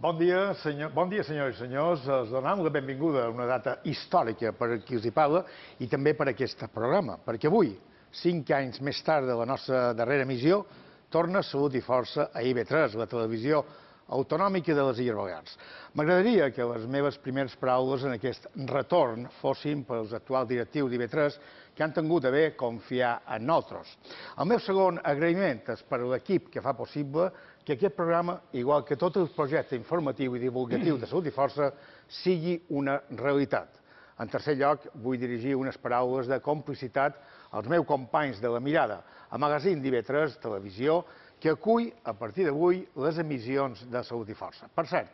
Bon dia, senyores i senyors. Els donem la benvinguda a una data històrica per a qui us hi parla i també per a aquest programa, perquè avui, 5 anys més tard de la nostra darrera emissió, torna Salut i Força a IB3, la televisió autonòmica de les Illes Balears. M'agradaria que les meves primeres paraules en aquest retorn fossin pels actuals directius d'IB3 que han tingut a bé confiar en nosaltres. El meu segon agraïment és per a l'equip que fa possible que aquest programa, igual que tot el projecte informatiu i divulgatiu de Salut i Força, sigui una realitat. En tercer lloc, vull dirigir unes paraules de complicitat als meus companys de La Mirada, a magazín d'IB3 Televisió, que acull, a partir d'avui, les emissions de Salut i Força. Per cert,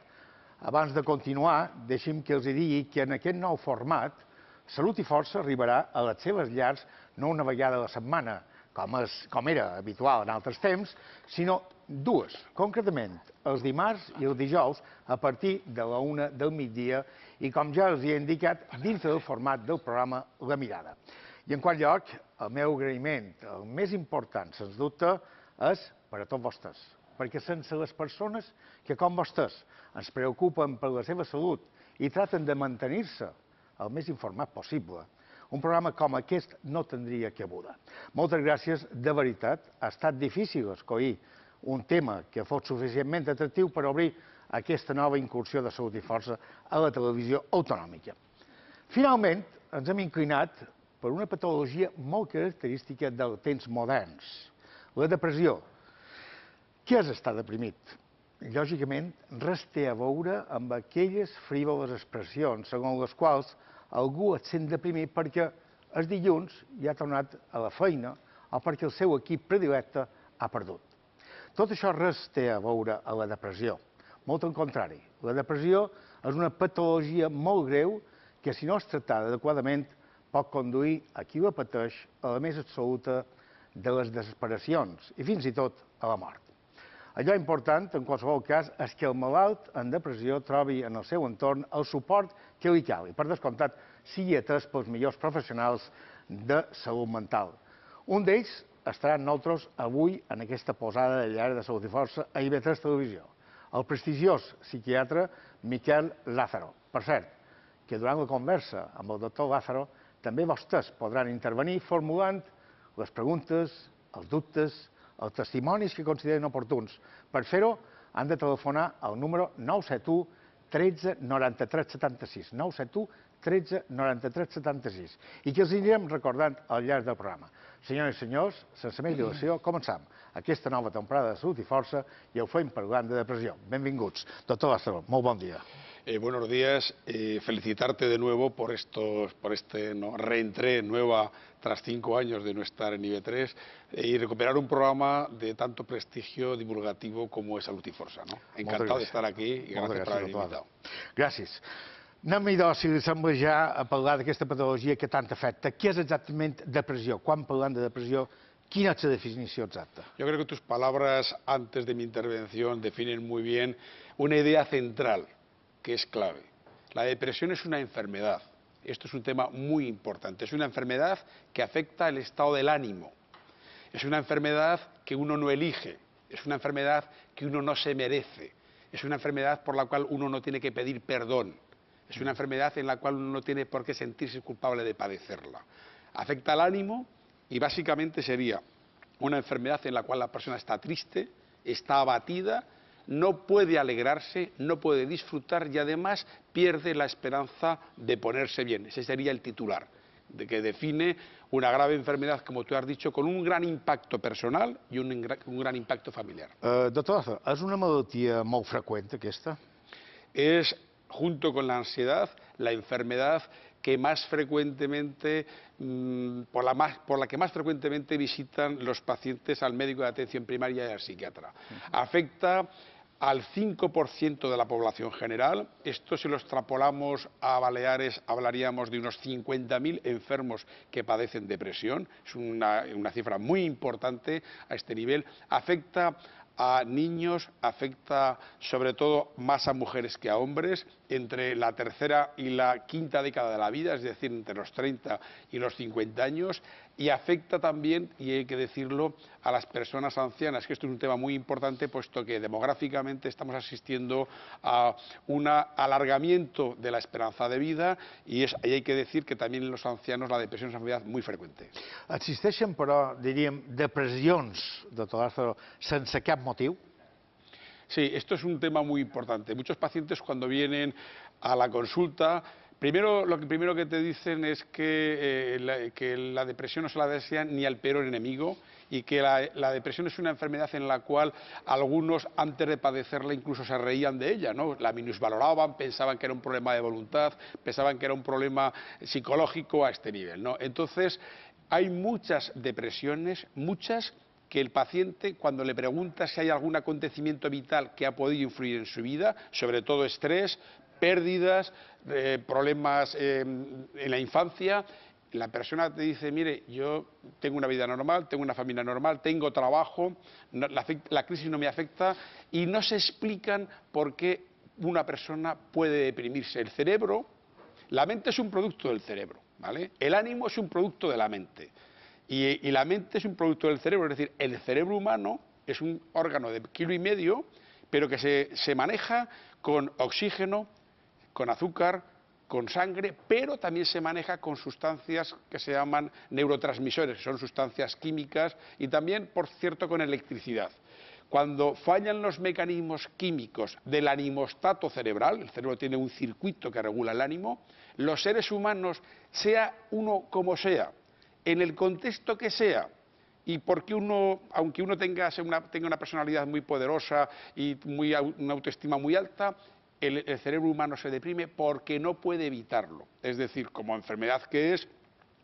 abans de continuar, deixi'm que els digui que en aquest nou format, Salut i Força arribarà a les seves llars no una vegada a la setmana, com era habitual en altres temps, sinó dues, concretament els dimarts i els dijous a partir de la 1 del migdia i, com ja els he indicat, dins del format del programa La Mirada. I en quart lloc, el meu agraïment, el més important, sens dubte, és per a tots vostès, perquè sense les persones que, com vostès, ens preocupen per la seva salut i traten de mantenir-se el més informat possible, un programa com aquest no tindria cabuda. Moltes gràcies, de veritat. Ha estat difícil escollir un tema que fos suficientment atractiu per obrir aquesta nova incursió de Salut i Força a la televisió autonòmica. Finalment, ens hem inclinat per una patologia molt característica dels temps moderns, la depressió. Què és estar deprimit? Lògicament, res té a veure amb aquelles frívoles expressions segons les quals algú es sent deprimit perquè el dilluns ja ha tornat a la feina o perquè el seu equip predilecte ha perdut. Tot això res té a veure amb la depressió. Molt al contrari, la depressió és una patologia molt greu que, si no es tractada adequadament, pot conduir a qui la pateix a la més absoluta de les desesperacions i fins i tot a la mort. Allò important, en qualsevol cas, és que el malalt en depressió trobi en el seu entorn el suport que li cal i, per descomptat, sigui atès pels millors professionals de salut mental. Un d'ells estarà amb nosaltres avui en aquesta posada de llar de Salut i Força a IB3 Televisió, el prestigiós psiquiatre Miquel Lázaro. Per cert, que durant la conversa amb el doctor Lázaro també vostès podran intervenir formulant les preguntes, els dubtes, els testimonis que consideren oportuns. Per fer-ho, han de telefonar al número 971 13 93 76, 971 13 93 76, i que els anirem recordant al llarg del programa. Senyores i senyors, sense més dilació, començam aquesta nova temporada de Salut i Força i ho fem parlant de depressió. Benvinguts. Doctor Lázaro, molt bon dia. Buenos días, felicitarte de nuevo por este reentré nueva tras 5 años de no estar en IB3 y recuperar un programa de tanto prestigio divulgativo como es Salut i Força. Encantado de estar aquí i gràcies per haver-me invitat. Gràcies. Anem-hi, doncs, si li sembla ja, a parlar d'aquesta patologia que tant afecta. Què és exactament depressió? Quan parlem de depressió, quina és la definició exacta? Yo creo que tus palabras antes de mi intervención definen muy bien una idea central que es clave. La depresión es una enfermedad. Esto es un tema muy importante. Es una enfermedad que afecta el estado del ánimo. Es una enfermedad que uno no elige. Es una enfermedad que uno no se merece. Es una enfermedad por la cual uno no tiene que pedir perdón. Es una enfermedad en la cual uno no tiene por qué sentirse culpable de padecerla. Afecta al ánimo y básicamente sería una enfermedad en la cual la persona está triste, está abatida, no puede alegrarse, no puede disfrutar y además pierde la esperanza de ponerse bien. Ese sería el titular, de que define una grave enfermedad, como tú has dicho, con un gran impacto personal y un gran impacto familiar. Doctor, és una malaltia molt freqüent, aquesta? Es, junto con la ansiedad, la enfermedad que más frecuentemente, por la que más frecuentemente visitan los pacientes al médico de atención primaria y al psiquiatra. Afecta al 5% de la población general. Esto, si lo extrapolamos a Baleares, hablaríamos de unos 50.000 enfermos que padecen depresión. Es una cifra muy importante a este nivel. Afecta a niños, afecta sobre todo más a mujeres que a hombres, entre la tercera y la quinta década de la vida, es decir, entre los 30 y los 50 años, y afecta también, y hay que decirlo, a las personas ancianas, que esto es un tema muy importante, puesto que demográficamente estamos asistiendo a un alargamiento de la esperanza de vida y hay que decir que también en los ancianos la depresión es una enfermedad muy frecuente. Existeixen, però, diríem, depressions, doctor Lázaro, sense cap motiu? Sí, esto es un tema muy importante. Muchos pacientes cuando vienen a la consulta, lo primero que te dicen es que la depresión no se la desean ni al peor enemigo y que la depresión es una enfermedad en la cual algunos antes de padecerla incluso se reían de ella, ¿no? La minusvaloraban, pensaban que era un problema de voluntad, pensaban que era un problema psicológico a este nivel, ¿no? Entonces, hay muchas depresiones, muchas que el paciente, cuando le pregunta si hay algún acontecimiento vital que ha podido influir en su vida, sobre todo estrés, pérdidas, problemas en la infancia, la persona te dice, mire, yo tengo una vida normal, tengo una familia normal, tengo trabajo, la crisis no me afecta y no se explican por qué una persona puede deprimirse. El cerebro, la mente es un producto del cerebro, ¿vale? El ánimo es un producto de la mente. Y la mente es un producto del cerebro, es decir, el cerebro humano es un órgano de 1,5 kilos, pero que se maneja con oxígeno, con azúcar, con sangre, pero también se maneja con sustancias que se llaman neurotransmisores, que son sustancias químicas, y también, por cierto, con electricidad. Cuando fallan los mecanismos químicos del animostato cerebral, el cerebro tiene un circuito que regula el ánimo, los seres humanos, sea uno como sea, en el contexto que sea, y porque aunque uno tenga una personalidad muy poderosa y una autoestima muy alta, el cerebro humano se deprime porque no puede evitarlo. Es decir, como enfermedad que es,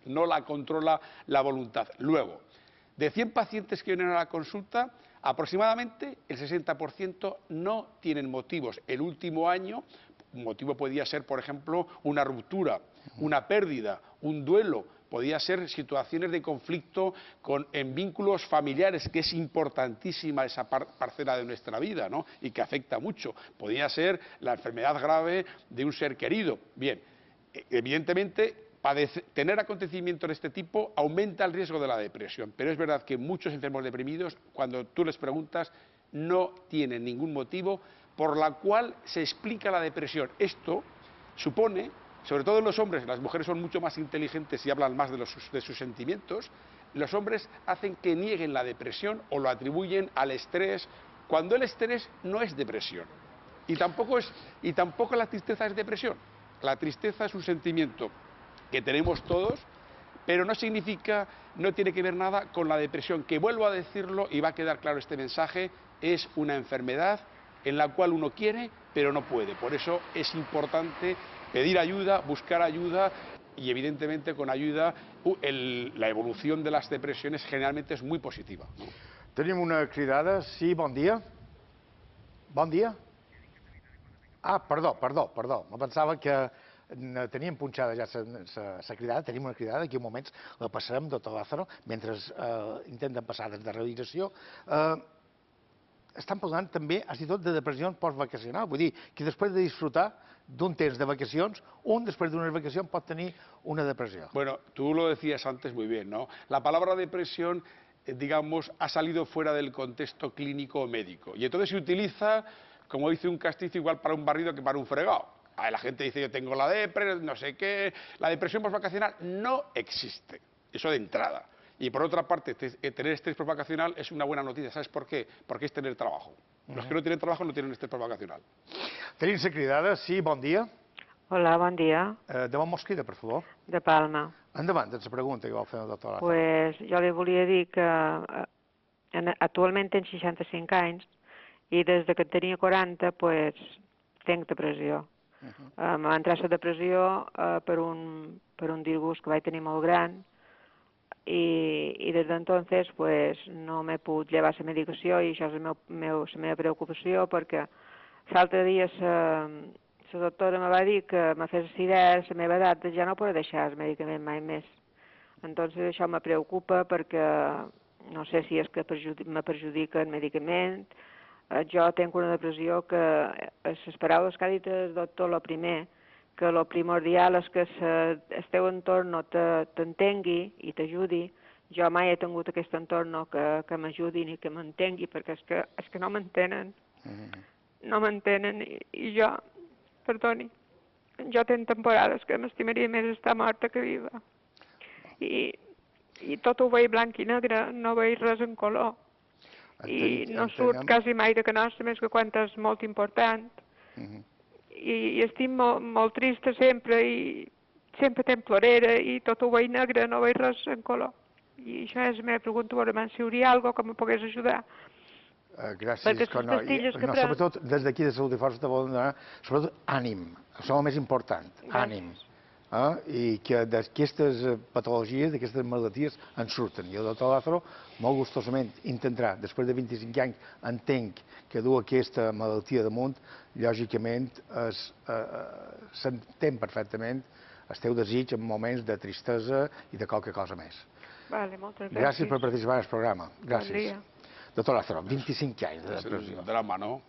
no la controla la voluntad. Luego, de 100 pacientes que vienen a la consulta, aproximadamente el 60% no tienen motivos. El último año, un motivo podía ser, por ejemplo, una ruptura, una pérdida, un duelo. Podía ser situaciones de conflicto en vínculos familiares, que es importantísima esa parcela de nuestra vida, ¿no? Y que afecta mucho. Podía ser la enfermedad grave de un ser querido. Bien, evidentemente, tener acontecimientos de este tipo aumenta el riesgo de la depresión, pero es verdad que muchos enfermos deprimidos, cuando tú les preguntas, no tienen ningún motivo por la cual se explica la depresión. Esto supone, sobre todo en los hombres, las mujeres son mucho más inteligentes y hablan más de sus sentimientos, los hombres hacen que nieguen la depresión o lo atribuyen al estrés, cuando el estrés no es depresión. Y tampoco la tristeza es depresión. La tristeza es un sentimiento que tenemos todos, pero no tiene que ver nada con la depresión, que vuelvo a decirlo y va a quedar claro este mensaje, es una enfermedad en la cual uno quiere, pero no puede. Por eso es importante pedir ayuda, buscar ayuda y evidentemente con ayuda la evolución de las depresiones generalmente es muy positiva. Tenim una cridada. Sí, bon dia. Bon dia. Ah, perdó. Me pensava que teníem punxada ja la cridada. Tenim una cridada, aquí un moments la passarem, doctor Lázaro, mentre intenten passar des de realització. Estan parlant també, has dit tot, de depressió postvacacional. Vull dir que després de disfrutar d'un temps de vacacions, després d'unes vacacions pot tenir una depressió. Bueno, tú lo decías antes muy bien, ¿no? La palabra depresión, digamos, ha salido fuera del contexto clínico o médico. Y entonces se utiliza, como dice un castizo, igual para un barrido que para un fregado. La gente dice, yo tengo la depresión, no sé qué. La depresión postvacacional no existe. Eso de entrada. Y por otra parte, tener estrés postvacacional es una buena noticia. ¿Sabes por qué? Porque es tener trabajo. Los que no tienen trabajo no tienen estrés postvacacional. Tenim la cridada. Sí, bon dia. Hola, bon dia. De on mos crida, per favor? De Palma. Endavant, la pregunta que vol fer el doctor Lázaro. Pues jo li volia dir que actualment tenc 65 anys i des de que en tenia 40 pues, tenc depressió. Em va entrar la depressió per un disgust que vaig tenir molt gran i des d'entonces pues, no m'he pogut llevar la medicació i això és la meva preocupació perquè l'altre dia la doctora me va dir que me fes idea de la meva edat de ja no poder deixar el medicament mai més. Entonces això me preocupa perquè no sé si és que me perjudica el medicament. Jo tinc una depressió que les paraules que ha dit el doctor, el primer, que el primordial és que el teu entorn no t'entengui i t'ajudi, Jo mai he tingut aquest entorn que m'ajudin i que m'entengui, perquè és que no m'entenen. No m'entenen i jo, perdoni, jo tenc temporades que m'estimaria més estar morta que viva. I tot ho veig blanc i negre, no veig res en color. I no surt quasi mai de canasta, més que quan és molt important. I estic molt trista sempre i sempre tenc plorera i tot ho veig negre, no veig res en color. I això és la meva pregunta, veure si hi hauria alguna cosa que me pogués ajudar. Gràcies, Conor. Sobretot, des d'aquí de Salut i Força te volen donar, sobretot, ànim. Això és el més important, ànim. I que d'aquestes patologies, d'aquestes malalties, en surten. I el doctor Lázaro, molt gustosament, intentarà, després de 25 anys, entenc que du aquesta malaltia damunt, lògicament, s'entén perfectament el teu desig en moments de tristesa i de qualque cosa més. Moltes gràcies. Gràcies per participar en el programa. Gràcies. Bon dia. Doctor Lázaro, 25 años de depresión. Un drama, ¿no?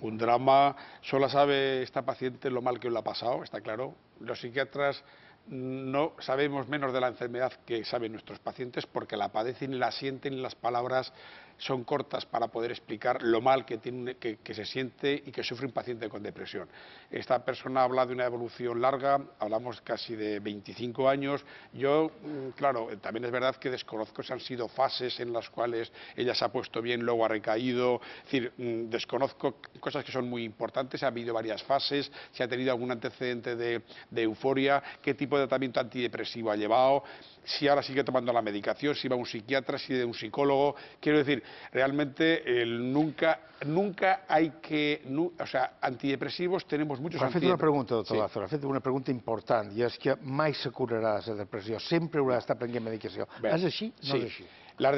Un drama. Solo sabe esta paciente lo mal que le ha pasado, está claro. Los psiquiatras no sabemos menos de la enfermedad que saben nuestros pacientes porque la padecen y la sienten y las palabras son cortas para poder explicar lo mal que se siente y que sufre un paciente con depresión. Esta persona habla de una evolución larga, hablamos casi de 25 años. Yo, claro, también es verdad que desconozco si han sido fases en las cuales ella se ha puesto bien, luego ha recaído. Es decir, desconozco cosas que son muy importantes. Ha habido varias fases, si ha tenido algún antecedente de euforia, qué tipo de tratamiento antidepresivo ha llevado, si ahora sigue tomando la medicación, si va a un psiquiatra, si de un psicólogo. Quiero decir, realmente nunca hay que... O sea, antidepresivos tenemos muchos antidepressivos. Ha fet una pregunta, doctor Lázaro, ha fet una pregunta important, i és que mai se curarà la depressió, sempre haurà d'estar prenent medicació. ¿Es així? No és així. Las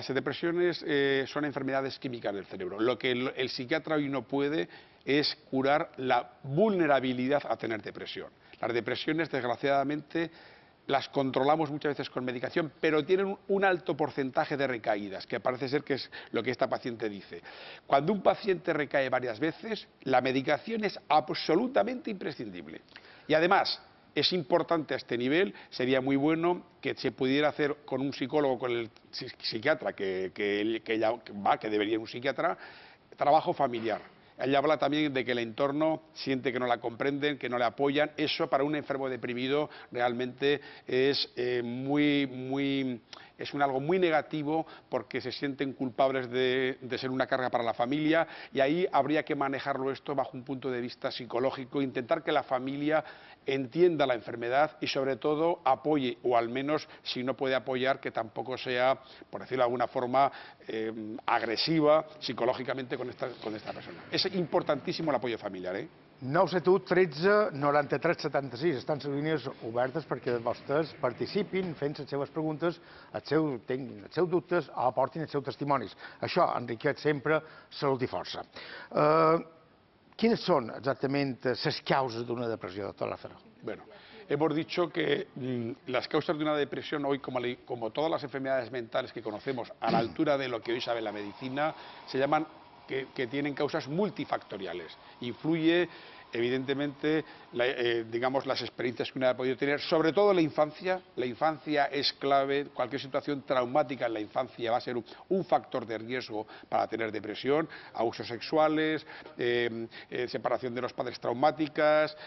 depresiones son enfermedades químicas del cerebro. Lo que el psiquiatra hoy no puede es curar la vulnerabilidad a tener depresión. Las depresiones, desgraciadamente, las controlamos muchas veces con medicación, pero tienen un alto porcentaje de recaídas, que parece ser que es lo que esta paciente dice. Cuando un paciente recae varias veces, la medicación es absolutamente imprescindible. Y además, es importante a este nivel, sería muy bueno que se pudiera hacer con un psicólogo, con el psiquiatra, que debería ir un psiquiatra, trabajo familiar. Ella habla también de que el entorno siente que no la comprenden, que no le apoyan. Eso para un enfermo deprimido realmente es algo muy negativo porque se sienten culpables de ser una carga para la familia y ahí habría que manejarlo esto bajo un punto de vista psicológico, intentar que la familia entienda la enfermedad y sobre todo apoye, o al menos si no puede apoyar, que tampoco sea, por decirlo de alguna forma, agresiva psicològicamente con esta persona. És importantíssim l'apoyo familiar. 971 13 93 76. Estan les línies obertes perquè vostès participin fent les seves preguntes, els seus dubtes o aportin els seus testimonis. Això enriqueix sempre Salut i Força. ¿Quiénes son exactamente las causas de una depresión, doctor Lázaro? Bueno, hemos dicho que las causas de una depresión hoy, como todas las enfermedades mentales que conocemos a la altura de lo que hoy sabe la medicina, se llaman que tienen causas multifactoriales. Influye evidentemente, digamos, las experiencias que uno ha podido tener, sobre todo la infancia. La infancia es clave, cualquier situación traumática en la infancia va a ser un factor de riesgo para tener depresión, abusos sexuales, separación de los padres traumáticas,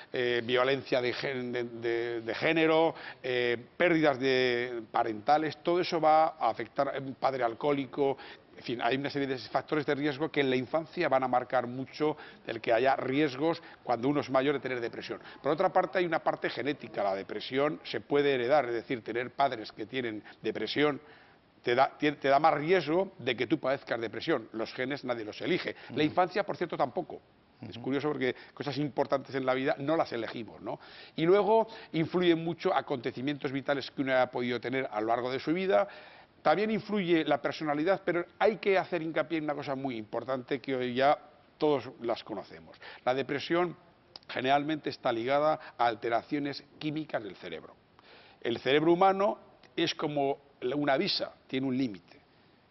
violencia de género, pérdidas parentales, todo eso va a afectar a un padre alcohólico. En fin, hay una serie de factores de riesgo que en la infancia van a marcar mucho el que haya riesgos cuando uno es mayor de tener depresión. Por otra parte, hay una parte genética. La depresión se puede heredar, es decir, tener padres que tienen depresión te da más riesgo de que tú padezcas depresión. Los genes nadie los elige. La infancia, por cierto, tampoco. Es curioso porque cosas importantes en la vida no las elegimos, ¿no? Y luego influyen mucho acontecimientos vitales que uno ha podido tener a lo largo de su vida. También influye la personalidad, pero hay que hacer hincapié en una cosa muy importante que hoy ya todos las conocemos. La depresión generalmente está ligada a alteraciones químicas del cerebro. El cerebro humano es como una visa, tiene un límite.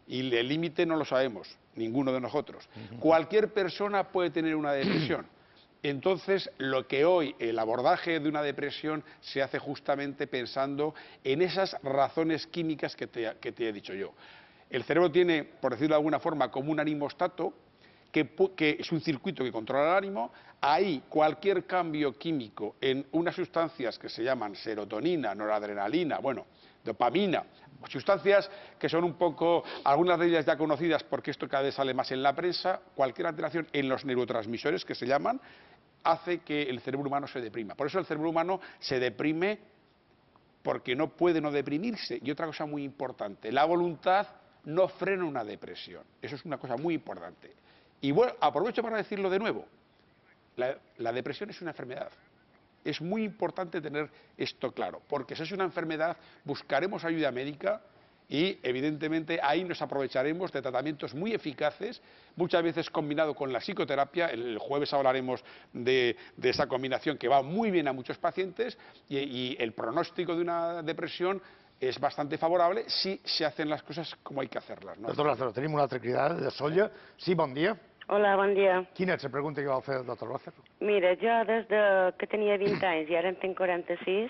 Y el límite no lo sabemos, ninguno de nosotros. Cualquier persona puede tener una depresión, Entonces, lo que hoy el abordaje de una depresión se hace justamente pensando en esas razones químicas que te he dicho yo. El cerebro tiene, por decirlo de alguna forma, como un animostato, que es un circuito que controla el ánimo. Ahí cualquier cambio químico en unas sustancias que se llaman serotonina, noradrenalina, bueno, dopamina, sustancias que son un poco, algunas de ellas ya conocidas porque esto cada vez sale más en la prensa, cualquier alteración en los neurotransmisores que se llaman, hace que el cerebro humano se deprima. Por eso el cerebro humano se deprime porque no puede no deprimirse. Y otra cosa muy importante, la voluntad no frena una depresión. Eso es una cosa muy importante. Y bueno, aprovecho para decirlo de nuevo, la depresión es una enfermedad. Es muy importante tener esto claro, porque si es una enfermedad buscaremos ayuda médica y evidentemente ahí nos aprovecharemos de tratamientos muy eficaces, muchas veces combinado con la psicoterapia. El jueves hablaremos de esa combinación que va muy bien a muchos pacientes y el pronóstico de una depresión és bastante favorable si se hacen les coses com hay que hacerlas. No? Doctor Lázaro, tenim una altra cridada de Solla. Sí, bon dia. Hola, bon dia. Quina és la pregunta que vol fer el doctor Lázaro? Mira, jo des de que tenia 20 anys i ara en tinc 46,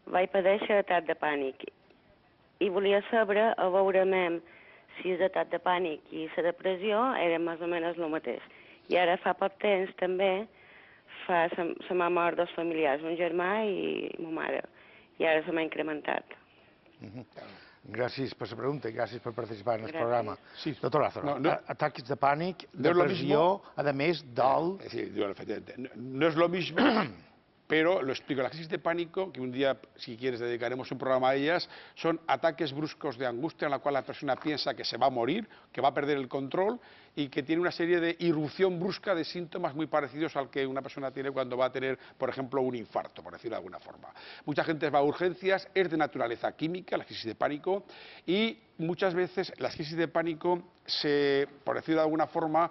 vaig padèixer atac de pànic. I volia saber, a veurem si és atac de pànic i la depressió eren més o menys el mateix. I ara fa poc temps també se m'ha mort dos familiars, un germà i ma mare. I ara se m'ha incrementat. Gràcies per la pregunta i gràcies per participar en el Gràcies. programa. Sí. Doctor Lázaro, ataques de pànic, No es lo depressió, a més, dol... Sí, efectivamente. No es lo mismo, pero lo explico. La crisis de pánico, que un día, si quieres, dedicaremos un programa a ellas, son ataques bruscos de angustia en la cual la persona piensa que se va a morir, que va a perder el control y que tiene una serie de irrupción brusca de síntomas muy parecidos al que una persona tiene cuando va a tener, por ejemplo, un infarto, por decirlo de alguna forma. Mucha gente va a urgencias, es de naturaleza química, la crisis de pánico, y muchas veces las crisis de pánico por decirlo de alguna forma,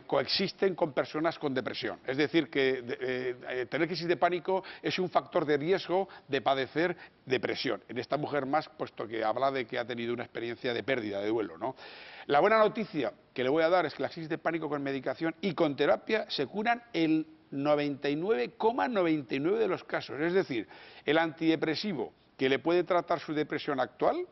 coexisten con personas con depresión. Es decir, que tener crisis de pánico es un factor de riesgo de padecer depresión. En esta mujer más, puesto que habla de que ha tenido una experiencia de pérdida, de duelo, ¿no? La buena noticia que le voy a dar es que la crisis de pánico con medicación y con terapia se curan el 99,99 de los casos. Es decir, el antidepresivo que le puede tratar su depresión actual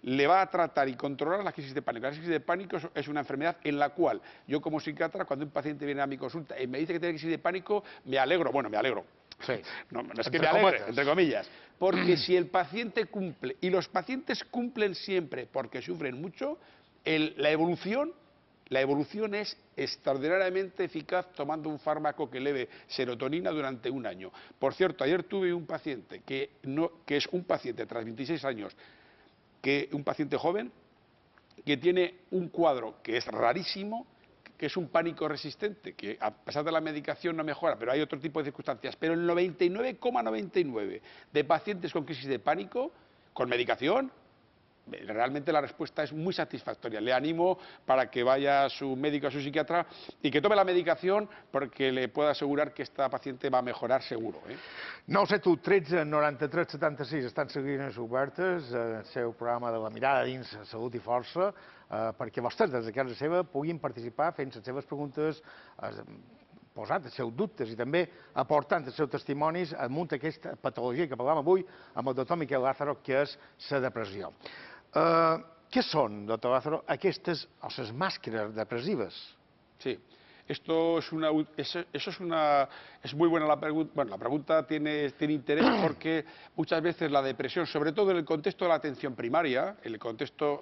le va a tratar y controlar la crisis de pánico. La crisis de pánico es una enfermedad en la cual yo como psiquiatra, cuando un paciente viene a mi consulta y me dice que tiene crisis de pánico, me alegro. Bueno, me alegro. Sí. No es que me alegre, entre comillas. Porque si el paciente cumple, y los pacientes cumplen siempre porque sufren mucho, la evolución es extraordinariamente eficaz tomando un fármaco que eleve serotonina durante un año. Por cierto, ayer tuve un paciente que es un paciente tras 26 años, un paciente joven que tiene un cuadro que es rarísimo, que es un pánico resistente, que a pesar de la medicación no mejora, pero hay otro tipo de circunstancias. Pero el 99,99 de pacientes con crisis de pánico, con medicación, realmente la respuesta es muy satisfactoria. Le animo para que vaya a su médico, a su psiquiatra y que tome la medicación porque le puedo asegurar que esta paciente va a mejorar seguro. 971 13 93 76 estan seguint obertes el seu programa de la mirada dins Salut i Força perquè vostès des de casa seva puguin participar fent les seves preguntes, posant els seus dubtes i també aportant els seus testimonis amunt aquesta patologia que parlàvem avui amb el doctor Miquel Lázaro, que és la depressió. Què són, doctor Lázaro, aquestes o les màscares depressives? Sí. Es muy buena la pregunta. Bueno, la pregunta tiene interés porque muchas veces la depresión, sobre todo en el contexto de la atención primaria,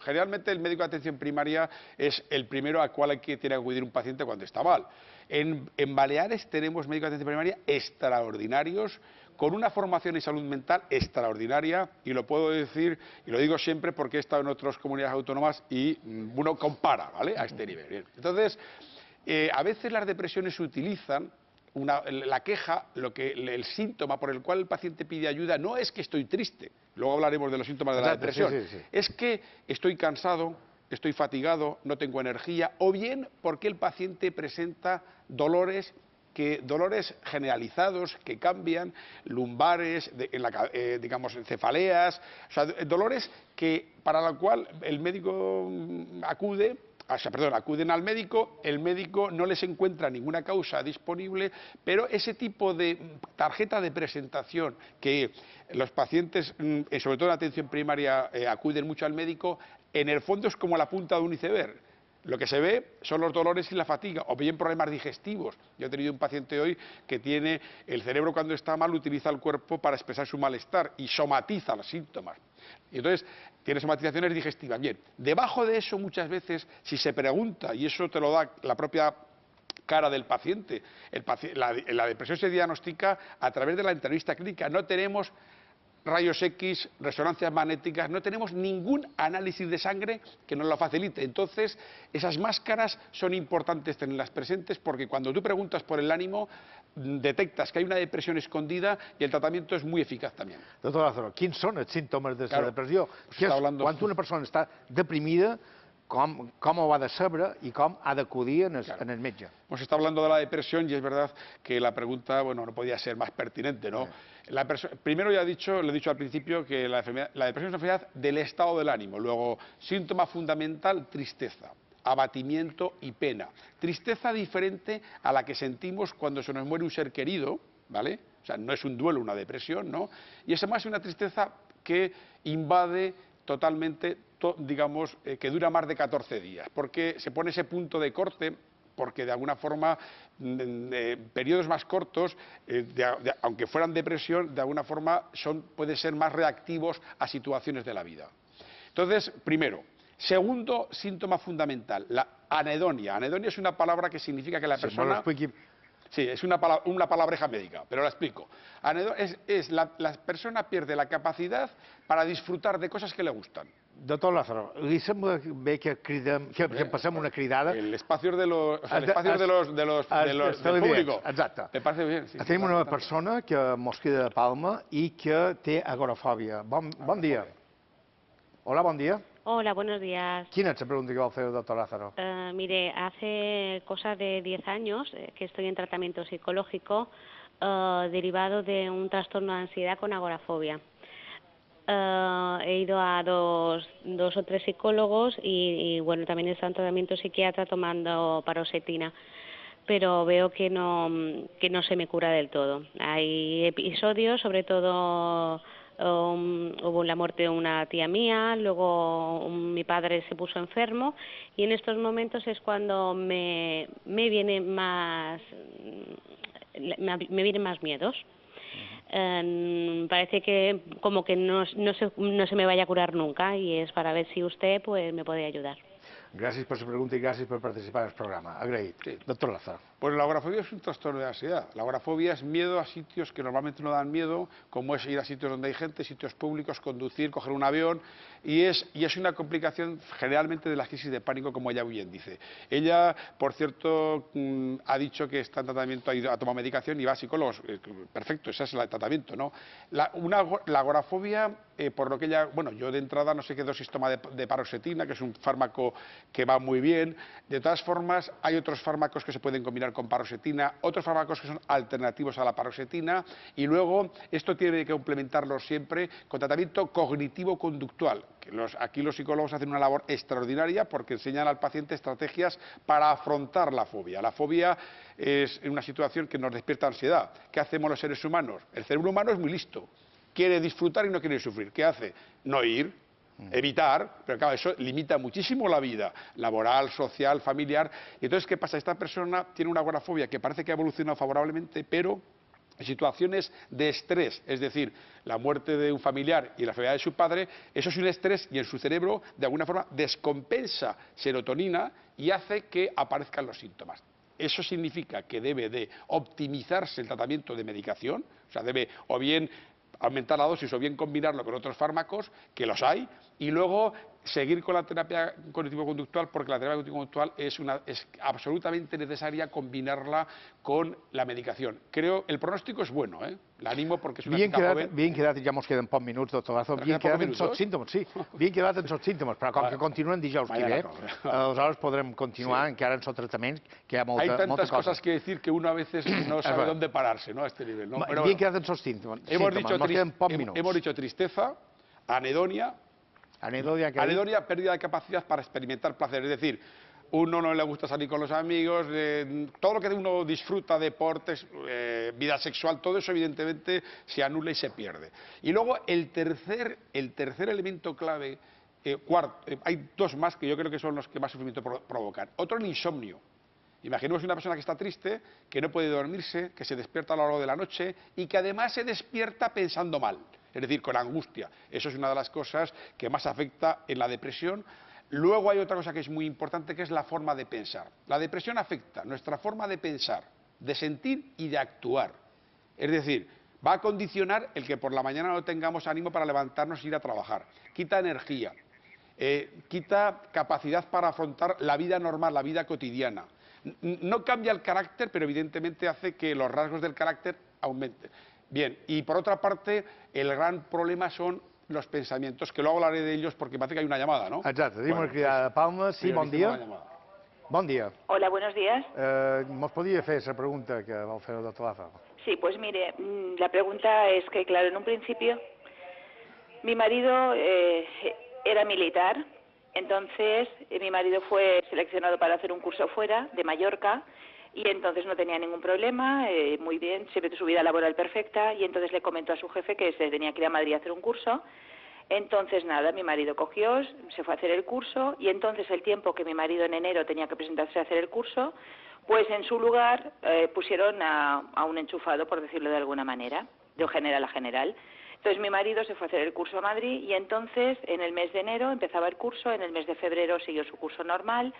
generalmente el médico de atención primaria es el primero al cual tiene que acudir un paciente cuando está mal. En Baleares tenemos médicos de atención primaria extraordinarios, con una formación en salud mental extraordinaria, y lo puedo decir, y lo digo siempre porque he estado en otras comunidades autónomas y uno compara, ¿vale?, a este nivel. Bien. Entonces, a veces las depresiones se utilizan, la queja, el síntoma por el cual el paciente pide ayuda no es que estoy triste, luego hablaremos de los síntomas de la depresión, sí. Es que estoy cansado, estoy fatigado, no tengo energía, o bien porque el paciente presenta dolores generalizados que cambian, lumbares, digamos, cefaleas, o sea, dolores para los cuales el médico acude acuden al médico, el médico no les encuentra ninguna causa disponible, pero ese tipo de tarjeta de presentación que los pacientes, sobre todo en atención primaria, acuden mucho al médico, en el fondo es como la punta de un iceberg. Lo que se ve son los dolores y la fatiga, o bien problemas digestivos. Yo he tenido un paciente hoy que tiene el cerebro, cuando está mal, utiliza el cuerpo para expresar su malestar y somatiza los síntomas. Y entonces tiene somatizaciones digestivas. Bien, debajo de eso muchas veces, si se pregunta, y eso te lo da la propia cara del paciente, la depresión se diagnostica a través de la entrevista clínica. No tenemos rayos X, resonancias magnéticas, no tenemos ningún análisis de sangre que nos lo facilite. Entonces, esas máscaras son importantes tenerlas presentes, porque cuando tú preguntas por el ánimo, detectas que hay una depresión escondida y el tratamiento es muy eficaz también. Doctor Lázaro, quins són els símptomes de la depressió? Quan una persona està deprimida, com ho ha de saber y com ha d'acudir en el metge? Hemos estado hablando de la depresión y es verdad que la pregunta, bueno, no podía ser más pertinente, ¿no? Primero le he dicho al principio que la depresión es una enfermedad del estado del ánimo. Luego, síntoma fundamental, tristeza, abatimiento y pena. Tristeza diferente a la que sentimos cuando se nos muere un ser querido, ¿vale? O sea, no es un duelo, una depresión, ¿no? Y es además una tristeza que invade totalmente, digamos, que dura más de 14 días, porque se pone ese punto de corte, porque de alguna forma periodos más cortos, aunque fueran depresión, de alguna forma pueden ser más reactivos a situaciones de la vida. Entonces, primero. Segundo síntoma fundamental, la anedonia. Anedonia es una palabra que significa que la persona... Sí, es una palabreja médica, pero la explico. La persona pierde la capacidad para disfrutar de cosas que le gustan. Doctor Lázaro, li sembla bé que passem una cridada? El espacio del público. Exacte. Me parece bien. Sí, tenim una persona que mos queda de Palma i que té agorafòbia. Bon dia. Hola, bon dia. Hola, buenos días. Quina és la pregunta que vol fer el doctor Lázaro? Mire, hace cosa de 10 años que estoy en tratamiento psicológico derivado de un trastorno de ansiedad con agorafobia. He ido a dos o tres psicólogos y bueno, también he estado en tratamiento psiquiatra tomando paroxetina, pero veo que no se me cura del todo. Hay episodios, sobre todo... hubo la muerte de una tía mía, luego mi padre se puso enfermo y en estos momentos es cuando me vienen más miedos. Parece que como que no se me vaya a curar nunca y es para ver si usted pues me puede ayudar. Gràcies per la pregunta i gràcies per participar en el programa. Agraït. Sí. Doctor Lázaro. Pues la agorafobia es un trastorno de ansiedad. La agorafobia es miedo a sitios que normalmente no dan miedo, como es ir a sitios donde hay gente, sitios públicos, conducir, coger un avión, y es una complicación generalmente de la crisis de pánico, como ella bien dice. Ella, por cierto, ha dicho que está en tratamiento, ha tomado medicación y va a psicólogos. Perfecto, ese es el tratamiento, ¿no? La agorafobia, por lo que ella, bueno, yo de entrada no sé qué dosis toma de paroxetina, que es un fármaco que va muy bien. De todas formas, hay otros fármacos que se pueden combinar con paroxetina, otros fármacos que son alternativos a la paroxetina, y luego esto tiene que complementarlo siempre con tratamiento cognitivo-conductual. Aquí los psicólogos hacen una labor extraordinaria porque enseñan al paciente estrategias para afrontar la fobia. La fobia es una situación que nos despierta ansiedad. ¿Qué hacemos los seres humanos? El cerebro humano es muy listo, quiere disfrutar y no quiere sufrir. ¿Qué hace? No ir, evitar, pero claro, eso limita muchísimo la vida laboral, social, familiar. Y entonces, ¿qué pasa? Esta persona tiene una agorafobia que parece que ha evolucionado favorablemente, pero en situaciones de estrés, es decir, la muerte de un familiar y la enfermedad de su padre, eso es un estrés y en su cerebro, de alguna forma, descompensa serotonina y hace que aparezcan los síntomas. Eso significa que debe de optimizarse el tratamiento de medicación, o sea, debe o bien aumentar la dosis o bien combinarlo con otros fármacos, que los hay, y luego seguir con la terapia cognitivo-conductual, porque la terapia cognitivo-conductual es absolutamente necesaria combinarla con la medicación. Creo, el pronóstico es bueno, ¿eh? La animo porque es una chica joven. Bien quedat, ja mos queden pocs minuts, doctor Lázaro, bien quedat en sots símptomes, sí, bien quedat en sots símptomes, però com que continuen dijous que ve, aleshores podrem continuar encara en tractaments, que hi ha molta cosa. Hay tantas cosas que decir que uno a veces no sabe dónde pararse, ¿no?, a este nivel, ¿no? Bien quedat en sots símptomes, hemos dicho tristeza, anedonia, pérdida de capacidad para experimentar placer. Es decir, uno no le gusta salir con los amigos, todo lo que uno disfruta, deportes, vida sexual, todo eso evidentemente se anula y se pierde. Y luego el tercer elemento clave, hay dos más que yo creo que son los que más sufrimiento provocan. Otro, el insomnio. Imaginemos una persona que está triste, que no puede dormirse, que se despierta a lo largo de la noche y que además se despierta pensando mal, es decir, con angustia. Eso es una de las cosas que más afecta en la depresión. Luego hay otra cosa que es muy importante, que es la forma de pensar. La depresión afecta nuestra forma de pensar, de sentir y de actuar. Es decir, va a condicionar el que por la mañana no tengamos ánimo para levantarnos e ir a trabajar. Quita energía, quita capacidad para afrontar la vida normal, la vida cotidiana. No cambia el carácter, pero evidentemente hace que los rasgos del carácter aumenten. Bien, y por otra parte, el gran problema son los pensamientos, que luego hablaré de ellos porque parece que hay una llamada, ¿no? Exacte, tenim una cridada de Palma. Sí, bon dia. Bon dia. Hola, buenos días. Mos podia fer la pregunta que vol fer el doctor Lázaro? Sí, pues mire, la pregunta es que, claro, en un principio mi marido era militar. Entonces, mi marido fue seleccionado para hacer un curso fuera, de Mallorca, y entonces no tenía ningún problema, muy bien, siempre su vida laboral perfecta, y entonces le comentó a su jefe que se tenía que ir a Madrid a hacer un curso. Entonces, nada, mi marido cogió, se fue a hacer el curso, y entonces el tiempo que mi marido en enero tenía que presentarse a hacer el curso, pues en su lugar pusieron a un enchufado, por decirlo de alguna manera, de general a general. Entonces mi marido se fue a hacer el curso a Madrid y entonces en el mes de enero empezaba el curso, en el mes de febrero siguió su curso normal,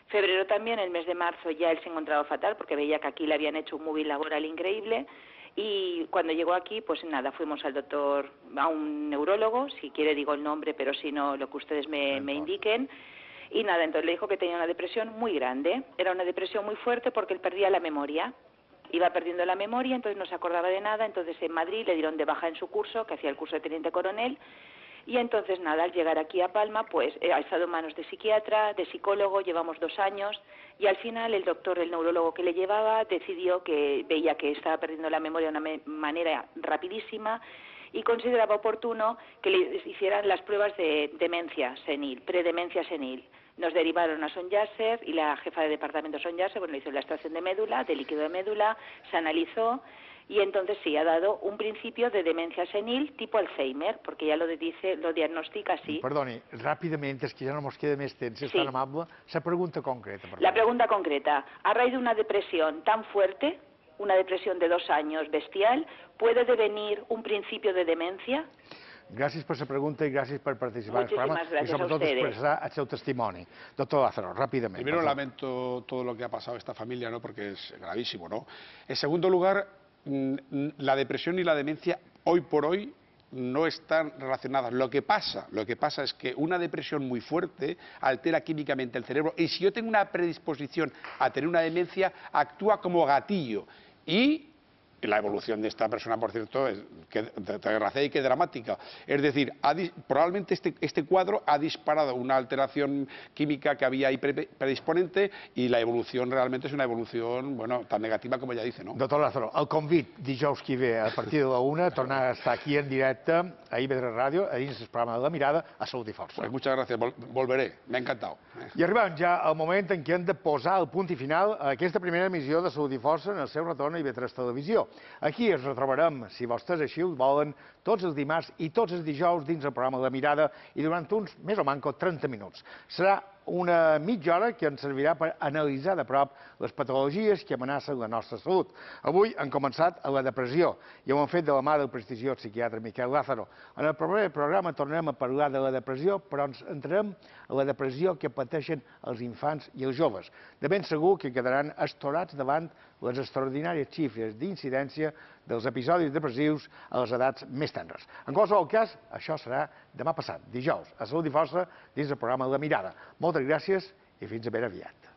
febrero también, el mes de marzo ya él se encontraba fatal porque veía que aquí le habían hecho un móvil laboral increíble y cuando llegó aquí pues nada, fuimos al doctor, a un neurólogo, si quiere digo el nombre, pero si no lo que ustedes me indiquen. Y nada, entonces le dijo que tenía una depresión muy grande, era una depresión muy fuerte porque él perdía la memoria. Iba perdiendo la memoria, entonces no se acordaba de nada, entonces en Madrid le dieron de baja en su curso, que hacía el curso de teniente coronel, y entonces nada, al llegar aquí a Palma, pues ha estado en manos de psiquiatra, de psicólogo, llevamos 2 años, y al final el doctor, el neurólogo que le llevaba, decidió que veía que estaba perdiendo la memoria de una manera rapidísima, y consideraba oportuno que le hicieran las pruebas de demencia senil, predemencia senil. Nos derivaron a Son Yasser y la jefa de departamento Son Yasser, bueno, hizo la extracción de médula, de líquido de médula, se analizó y entonces sí, ha dado un principio de demencia senil tipo Alzheimer, porque ya lo diagnostica así. Perdoni, ràpidament, és que ja no mos queda més temps, si és tan amable, la pregunta concreta. La pregunta concreta, a raíz de una depresión tan fuerte, una depresión de 2 años bestial, ¿puede devenir un principio de demencia? Gràcies per la pregunta i gràcies per participar en el programa i sobretot expressar el seu testimoni. Doctor Lázaro, rápidamente. Primero lamento todo lo que ha pasado a esta familia, ¿no? Porque es gravísimo, ¿no? En segundo lugar, la depresión y la demencia hoy por hoy no están relacionadas. Lo que pasa es que una depresión muy fuerte altera químicamente el cerebro y si yo tengo una predisposición a tener una demencia, actúa como gatillo y la evolución de esta persona, por cierto, es desgraciada y que dramática. Es decir, probablemente este cuadro ha disparado una alteración química que había ahí predisponente y la evolución realmente es una evolución, bueno, tan negativa como ella dice, ¿no? Doctor Lázaro, el convit dijous que ve a partir de la 1 tornar a estar aquí en directe a IB3 Ràdio, a dins del programa de La Mirada, a Salut i Força. Pues muchas gracias, volveré, me ha encantado. I arribem ja al moment en què hem de posar el punt i final a aquesta primera emissió de Salut i Força en el seu retorn a IB3 Televisió. Aquí ens retrobarem, si vostès així ho volen, tots els dimarts i tots els dijous dins el programa La Mirada i durant uns, més o manco, 30 minuts. Serà una mitja hora que ens servirà per analitzar de prop les patologies que amenacen la nostra salut. Avui hem començat a la depressió i ho hem fet de la mà del prestigiós psiquiatre Miquel Lázaro. En el proper programa tornarem a parlar de la depressió, però ens entrarem a la depressió que pateixen els infants i els joves. De ben segur que quedaran estorats davant les extraordinàries xifres d'incidència dels episodis depressius a les edats més tendres. En qualsevol cas, això serà demà passat, dijous, a Salut i Força, dins del programa La Mirada. Moltes gràcies i fins a ben aviat.